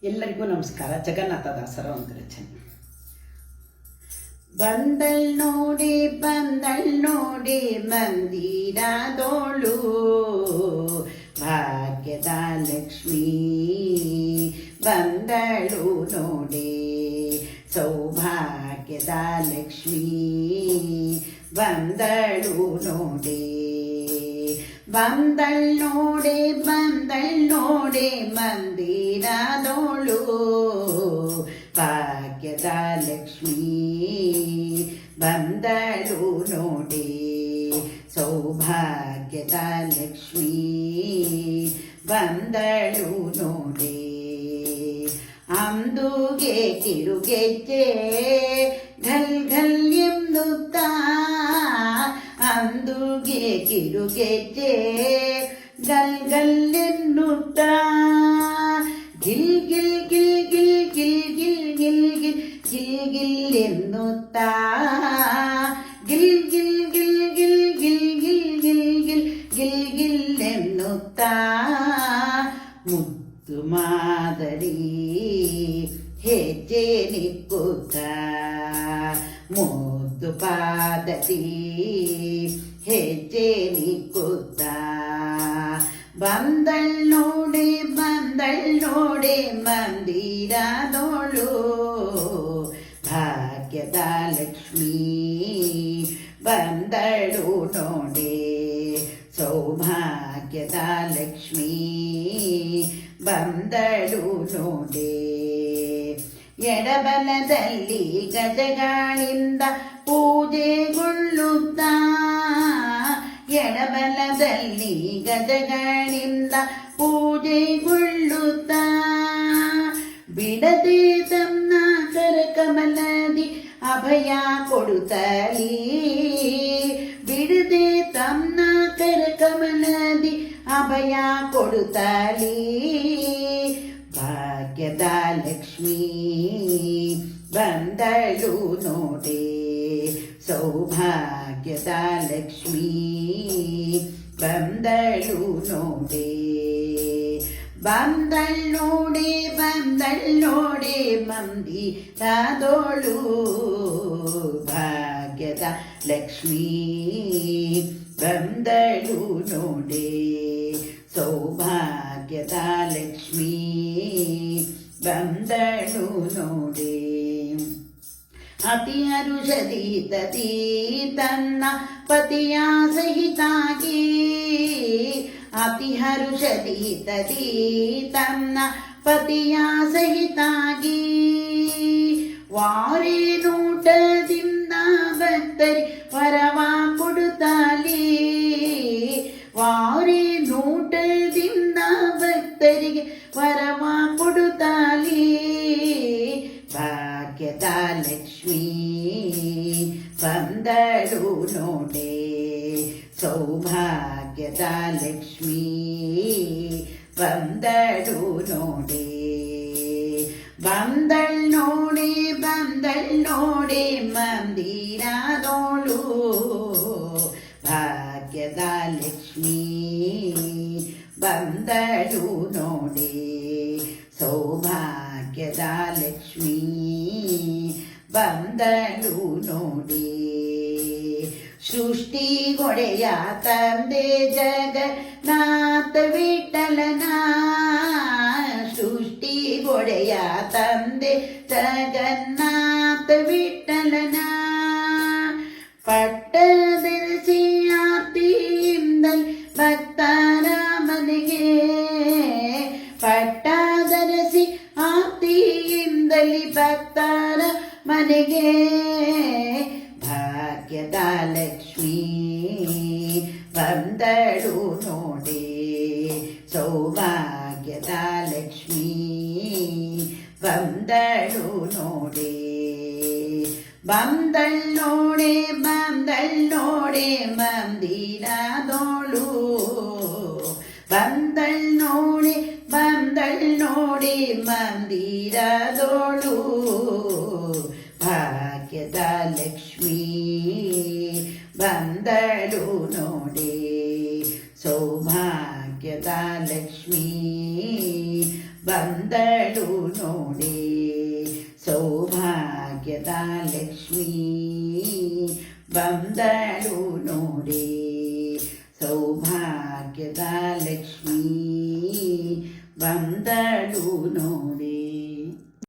ಎಲ್ಲರಿಗೂ ನಮಸ್ಕಾರ. ಜಗನ್ನಾಥದಾಸರ ಒಂದು ರಚನೆ. ಬಂದಳ್ ನೋಡಿ ಮಂದಿರದೋಳು ಭಾಗ್ಯದ ಲಕ್ಷ್ಮೀ ಬಂದಳು ನೋಡಿ, ಸೌಭಾಗ್ಯದ ಲಕ್ಷ್ಮೀ ಬಂದಳು ನೋಡಿ. ಬಂದಳ್ ನೋಡಿ ಮಂದಿರದೋಳು ಭಾಗ್ಯದ ಲಕ್ಷ್ಮೀ ಬಂದಳು ನೋಡಿ, ಸೌಭಾಗ್ಯದ ಲಕ್ಷ್ಮೀ ಬಂದಳು ನೋಡಿ. ಅಂದುಗೆ ಕಿರುಗೆಜ್ಜೆ ಘಲ್ ಘಲ್ ಎಂದುತ್ತಾ, ಅಂದುಗೆ ಕಿರುಗೆಜ್ಜೆ ಗಲ್ ಗಲ್ ಎನ್ನುತ್ತಾ, ಗಿಲ್ ಗಿಲ್ ಗಿಲ್ ಗಿಲ್ ಗಿಲ್ ಗಿಲ್ ಗಿಲ್ ಗಿಲ್ ಗಿಲ್ ಗಿಲ್ ಎನ್ನುತ್ತಾ, ಗಿಲ್ ಗಿಲ್ ಗಿಲ್ ಗಿಲ್ ಗಿಲ್ ಗಿಲ್ ಗಿಲ್ ಗಿಲ್ ಗಿಲ್ ಗಿಲ್ ಎನ್ನುತ್ತಾ, ಮುದ್ದು ಮಾದರಿ ಹೆಜ್ಜೆ ನಿಕ್ಕುತ್ತ, ಮುದ್ದು ಪಾದರಿ ಹೆಜ್ಜೆ ನಿಕ್ಕುತ್ತ. ಬಂದಳ್ ನೋಡಿ ಮಂದಿರದೋಳು ಭಾಗ್ಯದ ಲಕ್ಷ್ಮೀ ಬಂದಳು ನೋಡಿ, ಸೌಭಾಗ್ಯದ ಲಕ್ಷ್ಮೀ ಬಂದಳು ನೋಡಿ. ಎಡಬಲದಲ್ಲಿ ಗಜಗಳಿಂದ ಪೂಜೆಗೊಳ್ಳುತ್ತ, ಎಡಬಲದಲ್ಲಿ ಗಜಗಳಿಂದ ಪೂಜೆಗೊಳ್ಳುತ್ತ, ಬಿಡದೆ ತನ್ನ ಕರಕಮಲದಿ ಅಭಯ ಕೊಡುತ್ತಲೀ, ಬಿಡದೆ ತನ್ನ ಕರಕಮಲದಿ ಅಭಯ ಕೊಡುತ್ತಲೀ. ಭಾಗ್ಯದ ಲಕ್ಷ್ಮೀ ಬಂದಳು ನೋಡಿ, ಸೌಭಾಗ್ಯದ ಲಕ್ಷ್ಮೀ ಬಂದಳು ನೋಡಿ. ಬಂದಳ್ ನೋಡಿ ಮಂದಿರದೋಳು ಭಾಗ್ಯದ ಲಕ್ಷ್ಮೀ ಬಂದಳು ನೋಡಿ, ಸೌಭಾಗ್ಯದ ಲಕ್ಷ್ಮೀ ಬಂದಳು ನೋಡಿ. ಅತಿ ಹರುಷದಿ ತನ್ನ ಪತಿಯ ಸಹಿತಾಗಿ, ಅತಿ ಹರುಷದಿ ತನ್ನ ಪತಿಯ ಸಹಿತಾಗಿ, ವಾರಿ ನೋಟದಿಂದ ಭಕ್ತರಿ ವರವ ಕೊಡುತ್ತಲೀ, ವಾರಿ ನೋಟದಿಂದ ಭಕ್ತರಿಗೆ ವರವ ಕೊಡುತ್ತಲೀ. ಭಾಗ್ಯದ ಲಕ್ಷ್ಮೀ ಬಂದಳು ನೋಡಿ, ಸೌಭಾಗ್ಯದ ಲಕ್ಷ್ಮೀ ಬಂದಳು ನೋಡಿ. ಬಂದಳ್ ನೋಡಿ ಮಂದಿರದೋಳು ಭಾಗ್ಯದ ಲಕ್ಷ್ಮೀ ಬಂದಳು ನೋಡಿ, ಸೌಭಾಗ್ಯದ ಲಕ್ಷ್ಮೀ ಬಂದಳು ನೋಡಿ. ಸೃಷ್ಟಿಗೊಡೆಯ ತಂದೆ ಜಗನ್ನಾಥ ವಿಠಲನ, ಸೃಷ್ಟಿಗೊಡೆಯ ತಂದೆ ಜಗನ್ನಾಥ ವಿಠಲನ, ಪಟ್ಟದರ್ಶಿ ಆರ್ತಿಯಿಂದಲೇ ಭಕ್ತರ ಮನೆಗೆ, ಪಟ್ಟದರ್ಶಿ ಆರ್ತಿಯಿಂದಲೇ ಭಕ್ತರ ಮನೆಗೆ. ಭಾಗ್ಯದ ಲಕ್ಷ್ಮೀ ಬಂದಳು ನೋಡಿ, ಸೌಭಾಗ್ಯದ ಲಕ್ಷ್ಮೀ ಬಂದಳು ನೋಡಿ. ಬಂದಳ್ ನೋಡಿ ಮಂದಿರದೋಳು, ಬಂದಳ್ ನೋಡಿ ಮಂದಿರದೋಳು ಭಾಗ್ಯದ ಲಕ್ಷ್ಮೀ ಬಂದಳು ನೋಡಿ, ಸೌಭಾಗ್ಯದ ಲಕ್ಷ್ಮೀ ಬಂದ ಬಂದಳು ನೋಡಿ ಸೌಭಾಗ್ಯದ ಲಕ್ಷ್ಮೀ ಬಂದಳು ನೋಡಿ ಸೌಭಾಗ್ಯದ ಲಕ್ಷ್ಮೀ ಬಂದಳು ನೋಡಿ